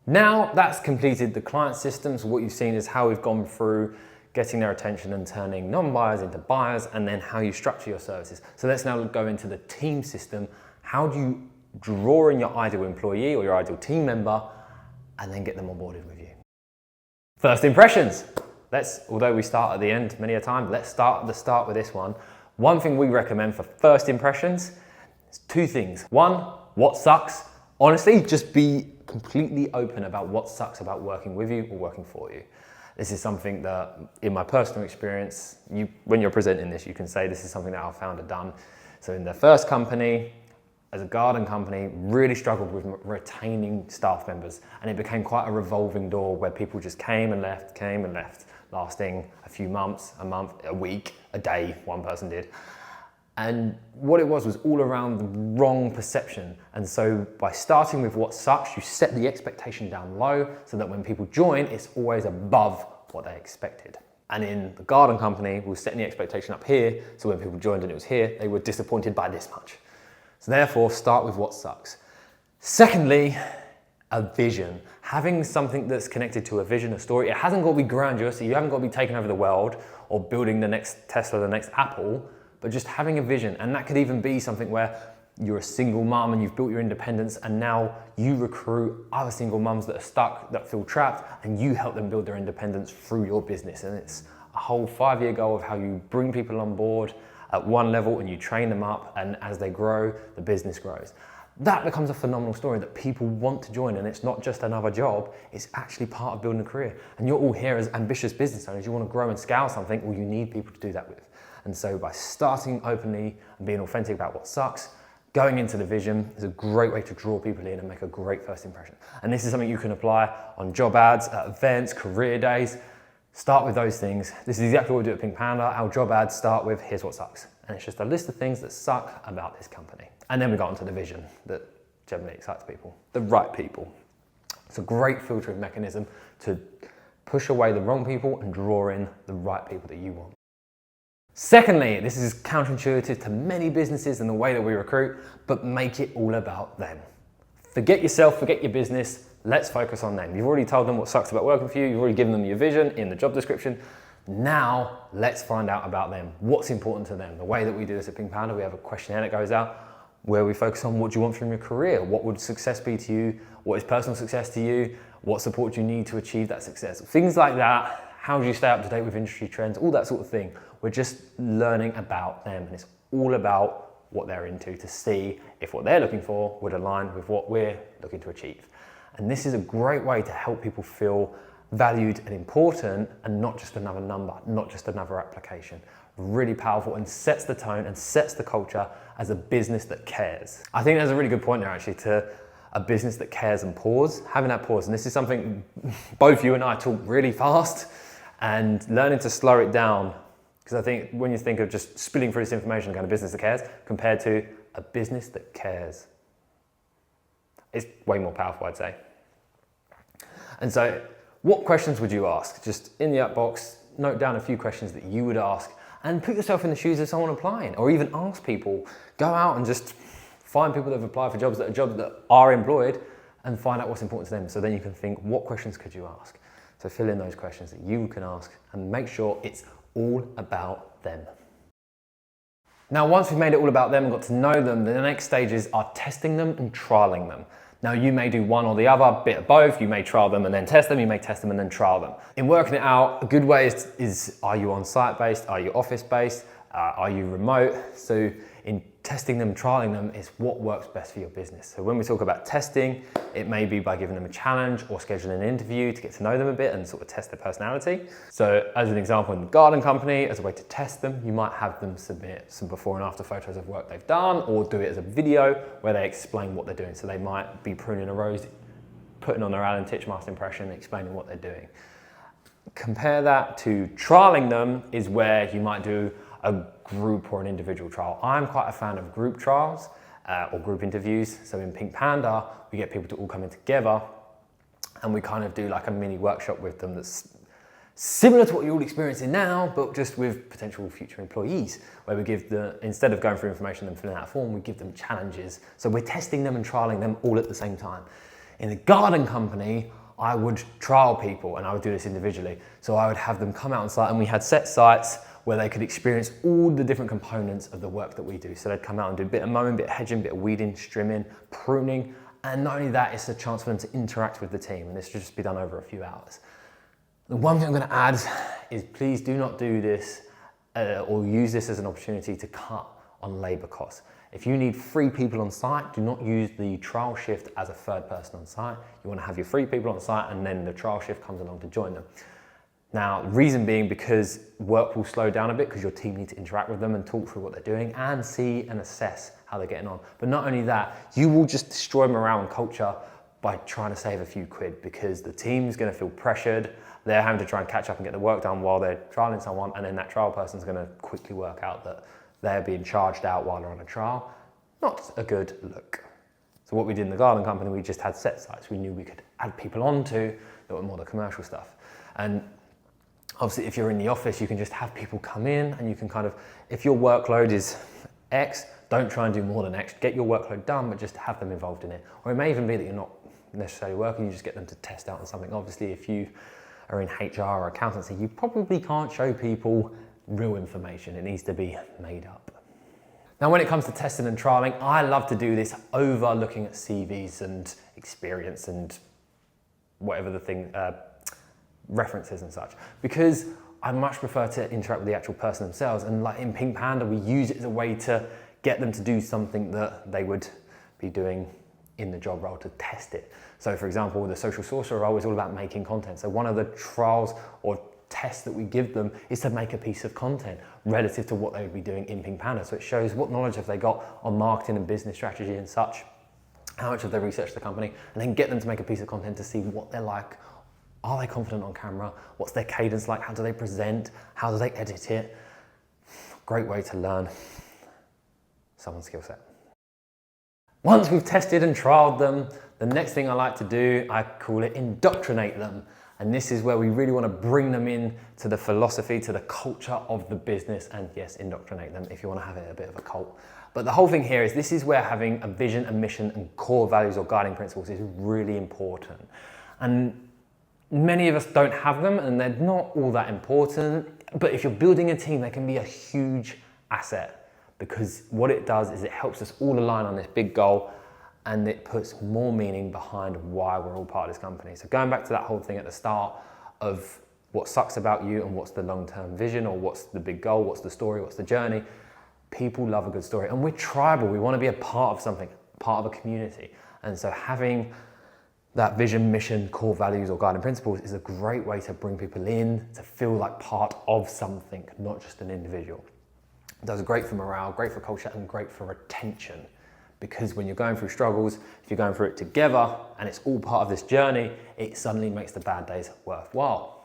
Now that's completed the client systems, what you've seen is how we've gone through getting their attention and turning non-buyers into buyers, and then how you structure your services. So let's now go into the team system. How do you draw in your ideal employee or your ideal team member and then get them onboarded with you? First impressions. Although we start at the end many a time, let's start at the start with this one. One thing we recommend for first impressions is 2 things. 1, what sucks? Honestly, just be completely open about what sucks about working with you or working for you. This is something that, in my personal experience, when you're presenting this, you can say this is something that our founder done. So in their first company, as a garden company, really struggled with retaining staff members. And it became quite a revolving door where people just came and left, lasting a few months, a month, a week, a day, one person did. And what it was all around the wrong perception. And so by starting with what sucks, you set the expectation down low so that when people join, it's always above what they expected. And in the garden company, we were setting the expectation up here, so when people joined and it was here, they were disappointed by this much. So therefore, start with what sucks. Secondly, a vision. Having something that's connected to a vision, a story. It hasn't got to be grandiose, so you haven't got to be taking over the world or building the next Tesla, the next Apple, but just having a vision. And that could even be something where you're a single mum and you've built your independence, and now you recruit other single mums that are stuck, that feel trapped, and you help them build their independence through your business. And it's a whole 5-year goal of how you bring people on board at one level and you train them up, and as they grow, the business grows. that becomes a phenomenal story that people want to join, and it's not just another job, it's actually part of building a career. And you're all here as ambitious business owners, you want to grow and scale something, well, you need people to do that with. And so by starting openly and being authentic about what sucks, going into the vision is a great way to draw people in and make a great first impression. And this is something you can apply on job ads, at events, career days. Start with those things. This is exactly what we do at Pink Panda. Our job ads start with, here's what sucks. And it's just a list of things that suck about this company. And then we got onto the vision that generally excites people, the right people. It's a great filtering mechanism to push away the wrong people and draw in the right people that you want. Secondly, this is counterintuitive to many businesses and the way that we recruit, but make it all about them. Forget yourself, forget your business, let's focus on them. You've already told them what sucks about working for you, you've already given them your vision in the job description. Now, let's find out about them. What's important to them? The way that we do this at Pink Panda, we have a questionnaire that goes out where we focus on what do you want from your career? What would success be to you? What is personal success to you? What support do you need to achieve that success? Things like that. How do you stay up to date with industry trends? All that sort of thing. We're just learning about them, and it's all about what they're into to see if what they're looking for would align with what we're looking to achieve. And this is a great way to help people feel valued and important, and not just another number, not just another application. Really powerful, and sets the tone and sets the culture as a business that cares. I think there's a really good point there actually to a business that cares and pause, having that pause. And this is something both you and I talk really fast, and learning to slow it down. Because I think when you think of just spilling through this information, kind of business that cares, compared to a business that cares, it's way more powerful, I'd say. And so what questions would you ask? Just in the app box, note down a few questions that you would ask, and put yourself in the shoes of someone applying, or even ask people. Go out and just find people that have applied for jobs that are employed, and find out what's important to them. So then you can think, what questions could you ask? So fill in those questions that you can ask, and make sure it's all about them. Now, once we've made it all about them and got to know them, the next stages are testing them and trialing them. Now, you may do one or the other, bit of both. You may trial them and then test them. You may test them and then trial them. In working it out, a good way is are you on-site based? Are you office-based? Are you remote? So in testing them, trialing them is what works best for your business. So when we talk about testing, it may be by giving them a challenge or scheduling an interview to get to know them a bit and sort of test their personality. So as an example, in the garden company, as a way to test them, you might have them submit some before and after photos of work they've done, or do it as a video where they explain what they're doing. So they might be pruning a rose, putting on their Alan Titchmarsh impression, explaining what they're doing. Compare that to trialing them is where you might do a group or an individual trial. I'm quite a fan of group trials or group interviews. So in Pink Panda, we get people to all come in together, and we kind of do like a mini workshop with them that's similar to what you're all experiencing now, but just with potential future employees, where we give instead of going through information and filling out a form, we give them challenges. So we're testing them and trialing them all at the same time. In the garden company, I would trial people, and I would do this individually. So I would have them come out on site, and we had set sites where they could experience all the different components of the work that we do. So they'd come out and do a bit of mowing, bit of hedging, bit of weeding, trimming, pruning. And not only that, it's a chance for them to interact with the team. And this should just be done over a few hours. The one thing I'm gonna add is please do not do this or use this as an opportunity to cut on labor costs. If you need 3 people on site, do not use the trial shift as a third person on site. You wanna have your 3 people on site, and then the trial shift comes along to join them. Now, the reason being because work will slow down a bit because your team need to interact with them and talk through what they're doing and see and assess how they're getting on. But not only that, you will just destroy morale and culture by trying to save a few quid, because the team's gonna feel pressured. They're having to try and catch up and get the work done while they're trialing someone, and then that trial person's gonna quickly work out that they're being charged out while they're on a trial. Not a good look. So what we did in the garden company, we just had set sites we knew we could add people onto that were more the commercial stuff. And obviously, if you're in the office, you can just have people come in, and you can kind of, if your workload is X, don't try and do more than X. Get your workload done, but just have them involved in it. Or it may even be that you're not necessarily working, you just get them to test out on something. Obviously, if you are in HR or accountancy, you probably can't show people real information. It needs to be made up. Now, when it comes to testing and trialing, I love to do this over looking at CVs and experience and whatever the thing, references and such, because I much prefer to interact with the actual person themselves. And like in Pink Panda, we use it as a way to get them to do something that they would be doing in the job role to test it. So for example, the social sourcer role is all about making content. So one of the trials or tests that we give them is to make a piece of content relative to what they would be doing in Pink Panda. So it shows what knowledge have they got on marketing and business strategy and such, how much have they researched the company, and then get them to make a piece of content to see what they're like. Are they confident on camera? What's their cadence like? How do they present? How do they edit it? Great way to learn someone's skill set. Once we've tested and trialed them, the next thing I like to do, I call it indoctrinate them. And this is where we really want to bring them in to the philosophy, to the culture of the business, and yes, indoctrinate them if you want to have it a bit of a cult. But the whole thing here is this is where having a vision, a mission, and core values or guiding principles is really important. And many of us don't have them, and they're not all that important. But if you're building a team, they can be a huge asset, because what it does is it helps us all align on this big goal, and it puts more meaning behind why we're all part of this company. So going back to that whole thing at the start of what sucks about you and what's the long-term vision, or what's the big goal, what's the story, what's the journey, people love a good story. And we're tribal, we want to be a part of something, part of a community. And so having that vision, mission, core values or guiding principles is a great way to bring people in, to feel like part of something, not just an individual. It does great for morale, great for culture, and great for retention. Because when you're going through struggles, if you're going through it together and it's all part of this journey, it suddenly makes the bad days worthwhile.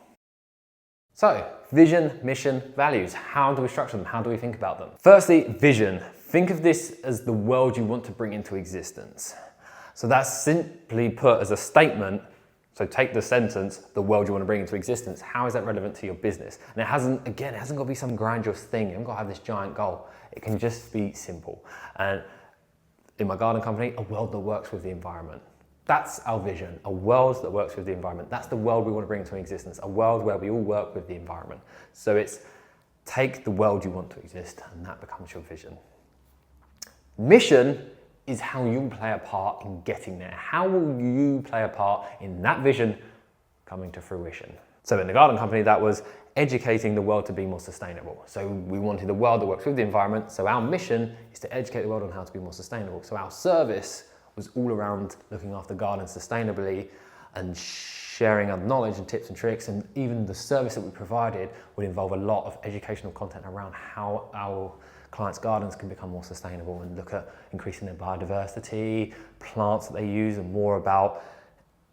So, vision, mission, values. How do we structure them? How do we think about them? Firstly, vision. Think of this as the world you want to bring into existence. So that's simply put as a statement. So take the sentence, the world you want to bring into existence. How is that relevant to your business? And it hasn't got to be some grandiose thing. You haven't got to have this giant goal. It can just be simple. And in my garden company, a world that works with the environment. That's our vision, a world that works with the environment. That's the world we want to bring into existence, a world where we all work with the environment. So it's take the world you want to exist, and that becomes your vision. Mission is how you play a part in getting there. How will you play a part in that vision coming to fruition? So in the garden company, that was educating the world to be more sustainable. So we wanted a world that works with the environment. So our mission is to educate the world on how to be more sustainable. So our service was all around looking after gardens sustainably and sharing our knowledge and tips and tricks. And even the service that we provided would involve a lot of educational content around how our clients' gardens can become more sustainable, and look at increasing their biodiversity, plants that they use, and more about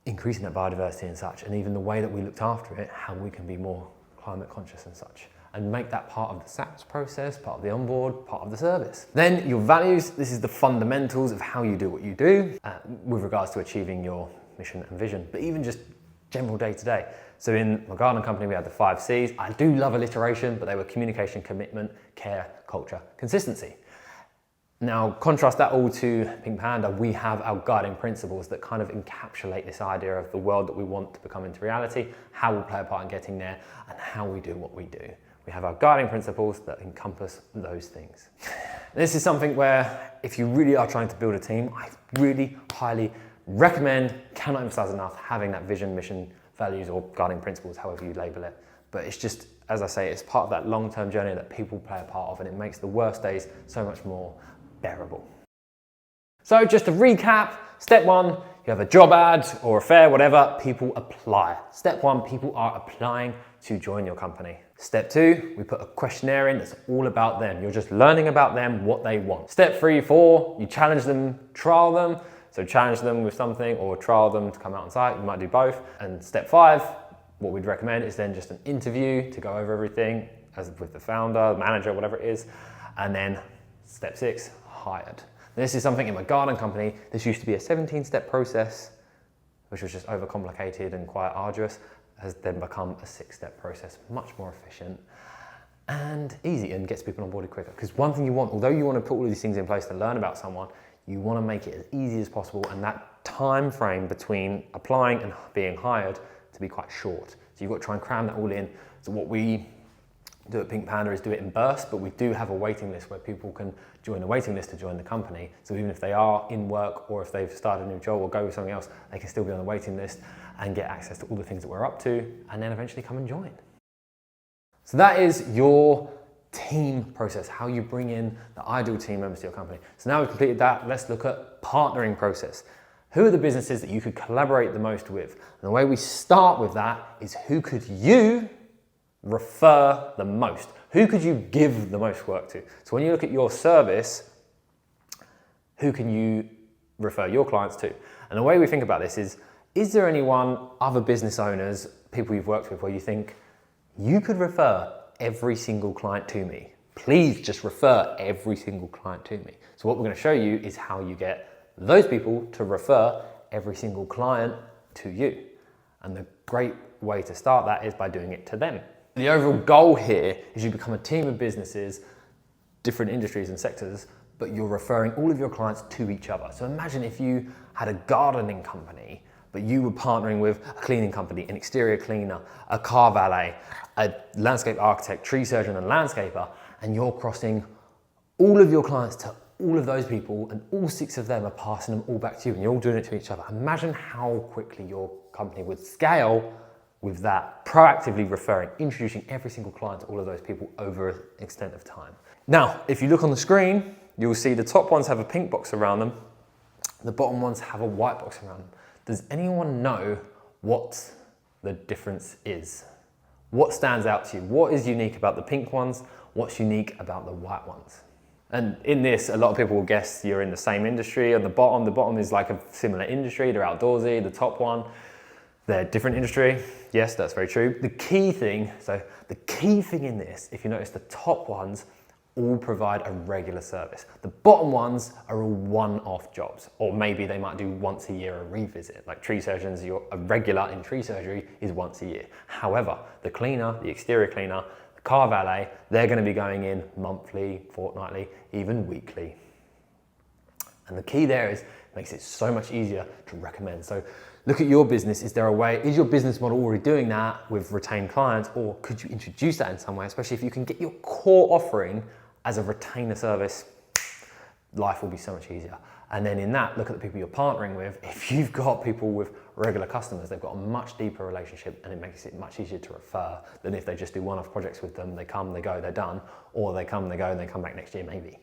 increasing that biodiversity and such. And even the way that we looked after it, how we can be more climate conscious and such, and make that part of the SAPS process, part of the onboard, part of the service. Then your values, this is the fundamentals of how you do what you do with regards to achieving your mission and vision, but even just general day to day. So in my garden company, we had the 5 C's. I do love alliteration, but they were communication, commitment, care, culture, consistency. Now, contrast that all to Pink Panda, we have our guiding principles that kind of encapsulate this idea of the world that we want to become into reality, how we'll play a part in getting there, and how we do what we do. We have our guiding principles that encompass those things. This is something where if you really are trying to build a team, I really highly recommend, cannot emphasize enough, having that vision, mission, values, or guiding principles, however you label it. But it's just, as I say, it's part of that long-term journey that people play a part of, and it makes the worst days so much more bearable. So just to recap, step 1, you have a job ad or a fair, whatever, people apply. Step 1, people are applying to join your company. Step 2, we put a questionnaire in that's all about them. You're just learning about them, what they want. Step 3, 4, you challenge them, trial them. So challenge them with something or trial them to come out on site. You might do both. And step 5, what we'd recommend is then just an interview to go over everything as with the founder, manager, whatever it is. And then step 6, hired. This is something in my garden company. This used to be a 17-step process, which was just overcomplicated and quite arduous, has then become a 6-step process, much more efficient and easy, and gets people onboarded quicker. Because one thing you want, although you want to put all of these things in place to learn about someone, you want to make it as easy as possible, and that time frame between applying and being hired to be quite short. So you've got to try and cram that all in. So what we do at Pink Panda is do it in bursts, but we do have a waiting list where people can join the waiting list to join the company. So even if they are in work, or if they've started a new job or go with something else, they can still be on the waiting list and get access to all the things that we're up to, and then eventually come and join. So that is your team process, how you bring in the ideal team members to your company. So now we've completed that, let's look at partnering process. Who are the businesses that you could collaborate the most with? And the way we start with that is who could you refer the most? Who could you give the most work to? So when you look at your service, who can you refer your clients to? And the way we think about this is there anyone, other business owners, people you've worked with, where you think you could refer every single client to me? Please just refer every single client to me. So what we're going to show you is how you get those people to refer every single client to you. And the great way to start that is by doing it to them. The overall goal here is you become a team of businesses, different industries and sectors, but you're referring all of your clients to each other. So imagine if you had a gardening company, but you were partnering with a cleaning company, an exterior cleaner, a car valet, a landscape architect, tree surgeon and landscaper, and you're crossing all of your clients to all of those people, and all 6 of them are passing them all back to you, and you're all doing it to each other. Imagine how quickly your company would scale with that, proactively referring, introducing every single client to all of those people over an extent of time. Now, if you look on the screen, you'll see the top ones have a pink box around them, the bottom ones have a white box around them. Does anyone know what the difference is? What stands out to you? What is unique about the pink ones? What's unique about the white ones? And in this, a lot of people will guess you're in the same industry. On the bottom is like a similar industry. They're outdoorsy. The top one, they're different industry. Yes, that's very true. The key thing in this, if you notice, the top ones all provide a regular service. The bottom ones are all one-off jobs, or maybe they might do once a year a revisit. Like tree surgeons, a regular in tree surgery is once a year. However, the cleaner, the exterior cleaner, the car valet, they're going to be going in monthly, fortnightly, even weekly. And the key there is, it makes it so much easier to recommend. So look at your business. Is your business model already doing that with retained clients, or could you introduce that in some way, especially if you can get your core offering as a retainer service? Life will be so much easier. And then in that, look at the people you're partnering with. If you've got people with regular customers, they've got a much deeper relationship, and it makes it much easier to refer than if they just do one-off projects with them. They come, they go, they're done, or they come, they go, and they come back next year maybe.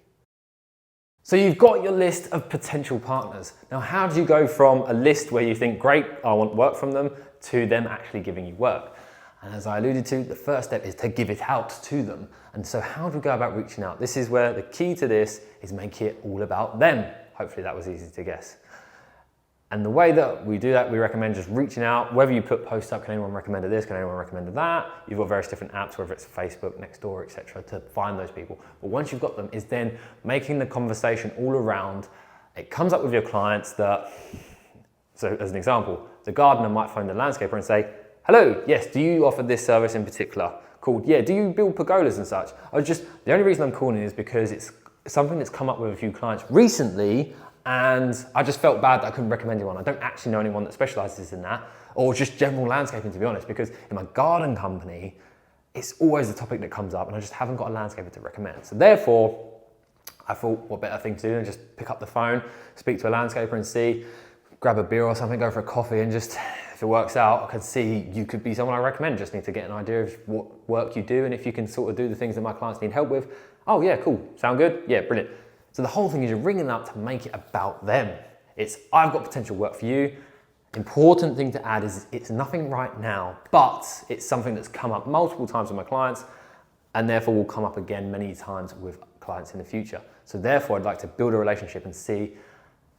So you've got your list of potential partners. Now, how do you go from a list where you think, great, I want work from them, to them actually giving you work? And as I alluded to, the first step is to give it out to them. And so how do we go about reaching out? This is where the key to this is make it all about them. Hopefully that was easy to guess. And the way that we do that, we recommend just reaching out, whether you put posts up, can anyone recommend this, can anyone recommend that? You've got various different apps, whether it's Facebook, Nextdoor, etc., to find those people. But once you've got them, is then making the conversation all around. It comes up with your clients that, so as an example, the gardener might phone the landscaper and say, hello, yes, do you offer this service in particular? Called, yeah, do you build pergolas and such? The only reason I'm calling is because it's something that's come up with a few clients recently, and I just felt bad that I couldn't recommend you one. I don't actually know anyone that specializes in that, or just general landscaping, to be honest, because in my garden company, it's always a topic that comes up, and I just haven't got a landscaper to recommend. So therefore, I thought, what better thing to do than just pick up the phone, speak to a landscaper and see, grab a beer or something, go for a coffee, and just, if it works out, I could see you could be someone I recommend. Just need to get an idea of what work you do, and if you can sort of do the things that my clients need help with. Oh yeah, cool, sound good? Yeah, brilliant. So the whole thing is you're ringing up to make it about them. It's, I've got potential work for you. Important thing to add is it's nothing right now, but it's something that's come up multiple times with my clients, and therefore will come up again many times with clients in the future. So therefore, I'd like to build a relationship and see,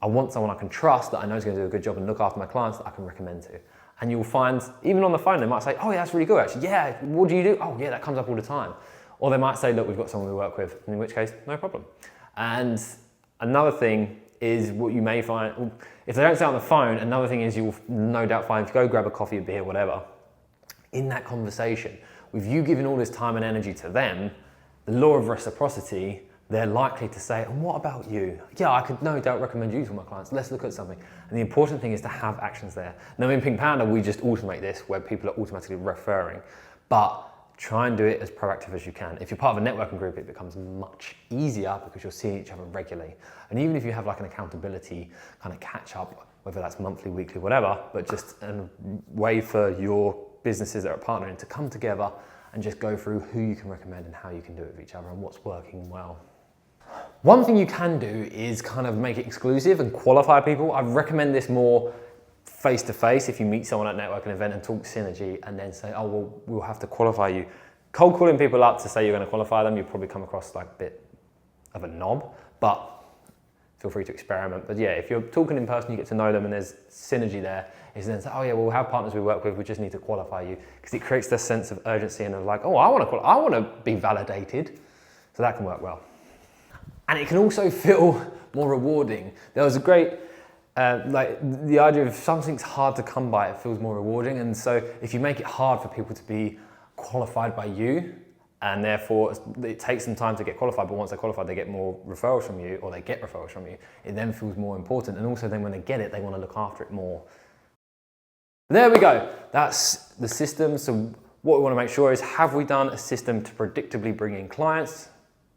I want someone I can trust, that I know is going to do a good job and look after my clients, that I can recommend to. And you'll find, even on the phone, they might say, oh yeah, that's really good actually. Yeah, what do you do? Oh yeah, that comes up all the time. Or they might say, look, we've got someone we work with, in which case, no problem. And another thing is what you may find, if they don't say on the phone, another thing is you'll no doubt find, if you go grab a coffee, a beer, whatever, in that conversation, with you giving all this time and energy to them, the law of reciprocity, they're likely to say, and what about you? Yeah, I could no doubt recommend you to my clients. Let's look at something. And the important thing is to have actions there. Now in Pink Panda, we just automate this where people are automatically referring, but try and do it as proactive as you can. If you're part of a networking group, it becomes much easier because you're seeing each other regularly. And even if you have like an accountability kind of catch up, whether that's monthly, weekly, whatever, but just a way for your businesses that are partnering to come together and just go through who you can recommend and how you can do it with each other and what's working well. One thing you can do is kind of make it exclusive and qualify people. I recommend this more face-to-face. If you meet someone at a networking event and talk synergy and then say, oh, well, we'll have to qualify you. Cold calling people up to say you're going to qualify them, you probably come across like a bit of a knob, but feel free to experiment. But yeah, if you're talking in person, you get to know them and there's synergy there, is then say, oh yeah, well, we'll have partners we work with, we just need to qualify you, because it creates this sense of urgency and of like, oh, I want to be validated. So that can work well. And it can also feel more rewarding. There was a great, like the idea of something's hard to come by, it feels more rewarding. And so if you make it hard for people to be qualified by you, and therefore it takes some time to get qualified, but once they're qualified, they get more referrals from you, or they get referrals from you, it then feels more important. And also then when they get it, they want to look after it more. There we go. That's the system. So what we want to make sure is, have we done a system to predictably bring in clients?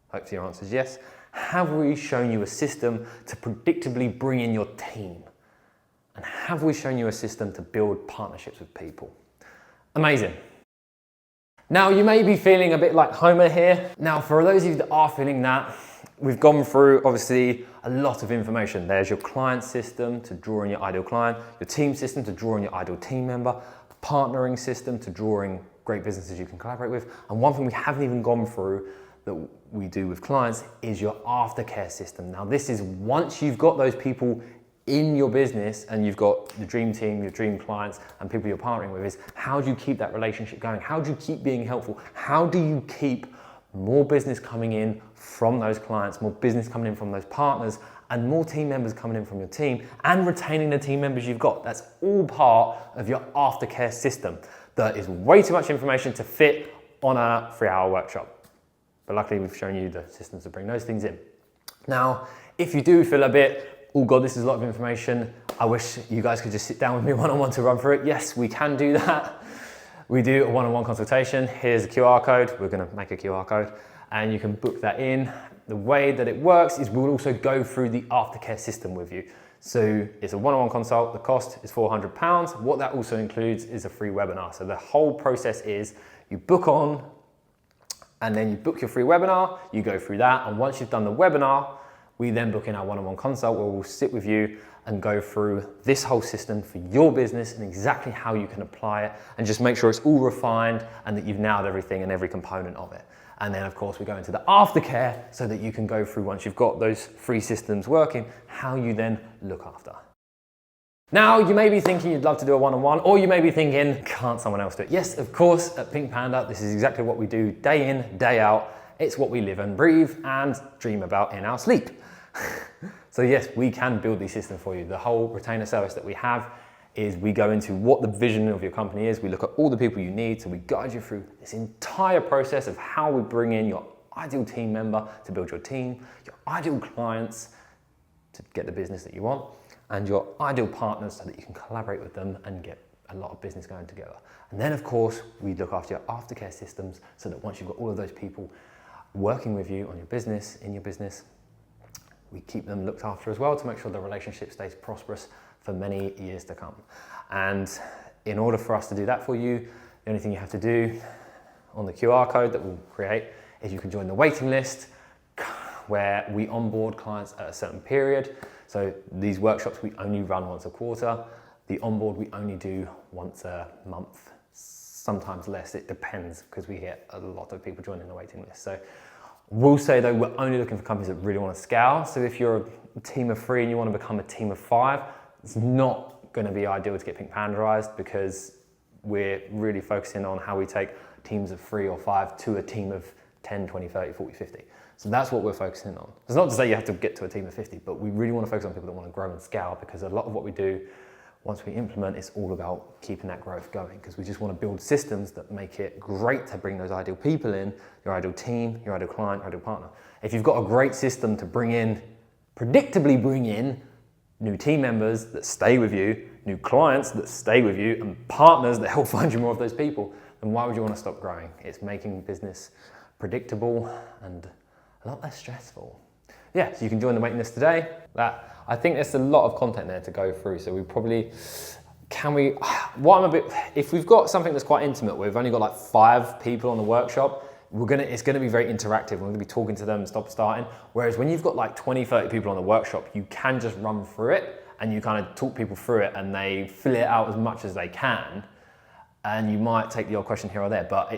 Hopefully your answer is yes. Have we shown you a system to predictably bring in your team? And have we shown you a system to build partnerships with people? Amazing. Now you may be feeling a bit like Homer here. Now for those of you that are feeling that, we've gone through obviously a lot of information. There's your client system to draw in your ideal client, your team system to draw in your ideal team member, partnering system to draw in great businesses you can collaborate with. And one thing we haven't even gone through that we do with clients is your aftercare system. Now this is once you've got those people in your business and you've got the dream team, your dream clients and people you're partnering with, is how do you keep that relationship going? How do you keep being helpful? How do you keep more business coming in from those clients, more business coming in from those partners, and more team members coming in from your team, and retaining the team members you've got? That's all part of your aftercare system. That is way too much information to fit on a 3-hour workshop. But luckily we've shown you the systems to bring those things in. Now, if you do feel a bit, oh God, this is a lot of information, I wish you guys could just sit down with me one-on-one to run through it. Yes, we can do that. We do a one-on-one consultation. Here's a QR code. We're gonna make a QR code and you can book that in. The way that it works is we'll also go through the aftercare system with you. So it's a one-on-one consult. The cost is £400. What that also includes is a free webinar. So the whole process is you book on, and then you book your free webinar, you go through that, and once you've done the webinar, we then book in our one-on-one consult where we'll sit with you and go through this whole system for your business and exactly how you can apply it, and just make sure it's all refined and that you've nailed everything and every component of it. And then of course we go into the aftercare so that you can go through, once you've got those free systems working, how you then look after. Now, you may be thinking you'd love to do a one-on-one, or you may be thinking, can't someone else do it? Yes, of course, at Pink Panda, this is exactly what we do day in, day out. It's what we live and breathe and dream about in our sleep. So yes, we can build these systems for you. The whole retainer service that we have is we go into what the vision of your company is. We look at all the people you need. So we guide you through this entire process of how we bring in your ideal team member to build your team, your ideal clients to get the business that you want, and your ideal partners so that you can collaborate with them and get a lot of business going together. And then of course, we look after your aftercare systems so that once you've got all of those people working with you on your business, in your business, we keep them looked after as well to make sure the relationship stays prosperous for many years to come. And in order for us to do that for you, the only thing you have to do on the QR code that we'll create is you can join the waiting list where we onboard clients at a certain period. So these workshops we only run once a quarter. The onboard we only do once a month, sometimes less, it depends, because we get a lot of people joining the waiting list. So we'll say though, we're only looking for companies that really want to scale. So if you're a team of 3 and you want to become a team of 5, it's not going to be ideal to get Pink Pandaized, because we're really focusing on how we take teams of 3 or 5 to a team of 10, 20, 30, 40, 50. So that's what we're focusing on. It's not to say you have to get to a team of 50, but we really want to focus on people that want to grow and scale, because a lot of what we do, once we implement, it's all about keeping that growth going, because we just want to build systems that make it great to bring those ideal people in, your ideal team, your ideal client, your ideal partner. If you've got a great system to bring in, predictably bring in new team members that stay with you, new clients that stay with you, and partners that help find you more of those people, then why would you want to stop growing? It's making business predictable and a lot less stressful. Yeah, so you can join the waiting list today. I think there's a lot of content there to go through, so we probably if we've got something that's quite intimate, we've only got like 5 people on the workshop, it's gonna be very interactive. We're gonna be talking to them, starting. Whereas when you've got like 20, 30 people on the workshop, you can just run through it and you kind of talk people through it and they fill it out as much as they can. And you might take the odd question here or there, but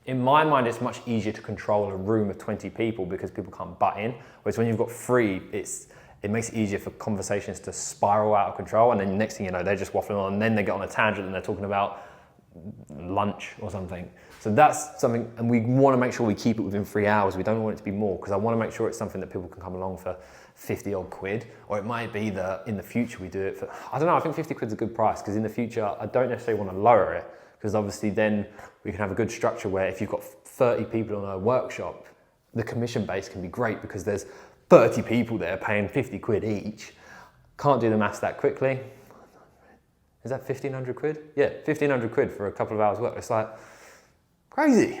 in my mind, it's much easier to control a room of 20 people because people can't butt in. Whereas when you've got 3, it makes it easier for conversations to spiral out of control. And then next thing you know, they're just waffling on and then they get on a tangent and they're talking about lunch or something. So that's something, and we want to make sure we keep it within 3 hours. We don't want it to be more because I want to make sure it's something that people can come along for 50 odd quid, or it might be that in the future we do it for, I don't know, I think 50 quid's a good price because in the future I don't necessarily want to lower it because obviously then we can have a good structure where if you've got 30 people on a workshop, the commission base can be great because there's 30 people there paying 50 quid each. Can't do the maths that quickly. Is that 1,500 quid? Yeah, 1,500 quid for a couple of hours work. It's like crazy.